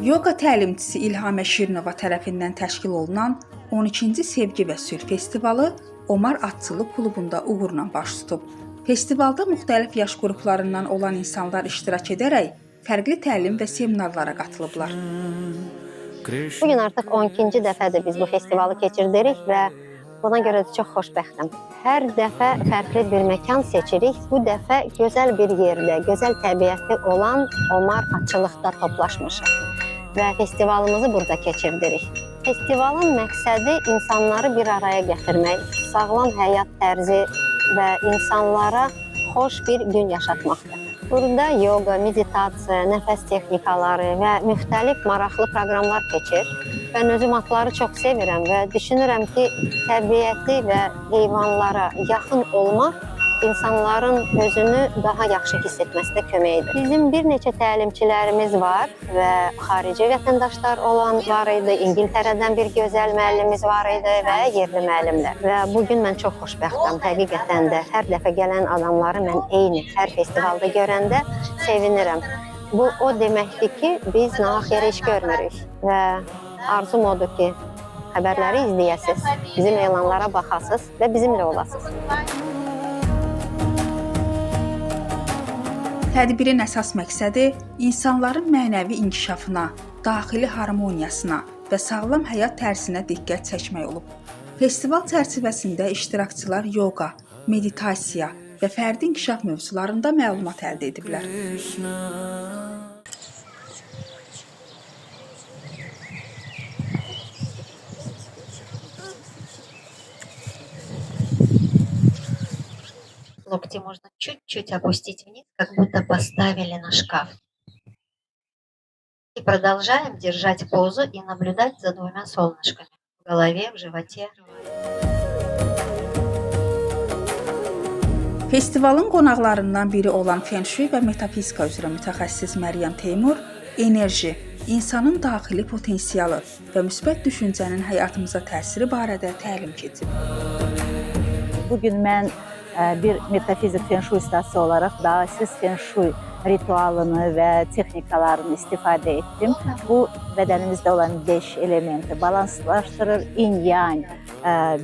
Yoga təlimçisi İlhamə Şirinova tərəfindən təşkil olunan 12-ci Sevgi və Sülh festivalı Omar Atçılıq klubunda uğurla baş tutub. Festivalda müxtəlif yaş qruplarından olan insanlar iştirak edərək fərqli təlim və seminarlara qatılıblar. Bugün artıq 12-ci dəfədir biz bu festivalı keçirdirik və buna görə də çox xoşbəxtəm. Hər dəfə fərqli bir məkan seçirik. Bu dəfə gözəl bir yerdə, gözəl təbiəti olan Omar Atçılıqda toplaşmışıq və festivalımızı burada keçirdirik. Festivalın məqsədi insanları bir araya gətirmək, sağlam həyat tərzi və insanlara xoş bir gün yaşatmaqdır. Burada yoga, meditasiya, nəfəs texnikaları və müxtəlif maraqlı proqramlar keçir. Mən özüm atları çox sevirəm və düşünürəm ki, təbiəti və heyvanlara yaxın olmaq insanların özünü daha yaxşı hiss etməsinə kömək edir. Bizim bir neçə təlimçilərimiz var və xarici vətəndaşlar olan var idi. İngiltərədən bir gözəl müəllimimiz var idi və yerli müəllimlər. Və bugün mən çox xoşbəxtəm. Həqiqətən də hər dəfə gələn adamları mən eyni hər festivalda görəndə sevinirəm. Bu o deməkdir ki, biz nahaq yerə iş görmürük və arzum odur ki, xəbərləri izləyəsiniz, bizim elanlara baxasınız və bizimlə olasınız. Tədbirin əsas məqsədi insanların mənəvi inkişafına, daxili harmoniyasına və sağlam həyat tərzinə diqqət çəkmək olub. Festival çərçivəsində iştirakçılar yoga, meditasiya və fərdi inkişaf mövzularında məlumat əldə ediblər. Локти можно чуть-чуть опустить вниз, как будто поставили на шкаф. И продолжаем держать позу и наблюдать за двумя солнышками в голове, в животе. Festivalın qonaqlarından biri olan Feng Shui və metafizika üzrə mütəxəssis Məryəm Teymur enerji, insanın daxili potensialı və müsbət düşüncənin həyatımıza təsiri barədə təlim keçib. Bugün mən bir metafizik Feng Shui ustası olaraq dairəsiz Feng Shui ritualını və texnikalarını istifadə etdim. Bu, bədənimizdə olan 5 elementi balanslaşdırır, yin-yang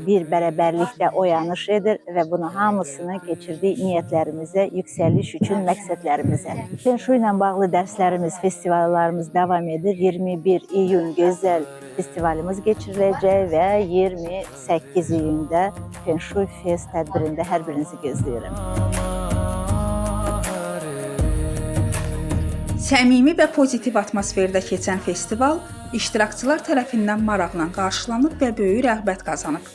bir bərabərlikdə oyanış edir və bunu hamısını keçirdiyi niyyətlərimizə, yüksəliş üçün məqsədlərimizə. Feng Shui ilə bağlı dərslərimiz, festivallarımız davam edir. 21 iyun gözəl festivalimiz keçiriləcək və 28 iyunda Feng Shui Fest tədbirində hər birinizi gözləyirəm. Səmimi və pozitiv atmosferdə keçən festival iştirakçılar tərəfindən maraqla qarşılanıb və böyük rəğbət qazanıb.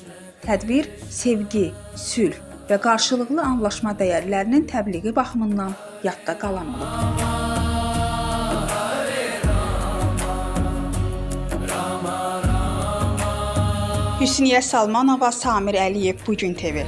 Tədbir sevgi, sülh və qarşılıqlı anlaşma dəyərlərinin təbliği baxımından yadda qalan olub. Hüsniyyə Salmanova, Samir Əliyev, Bugün TV.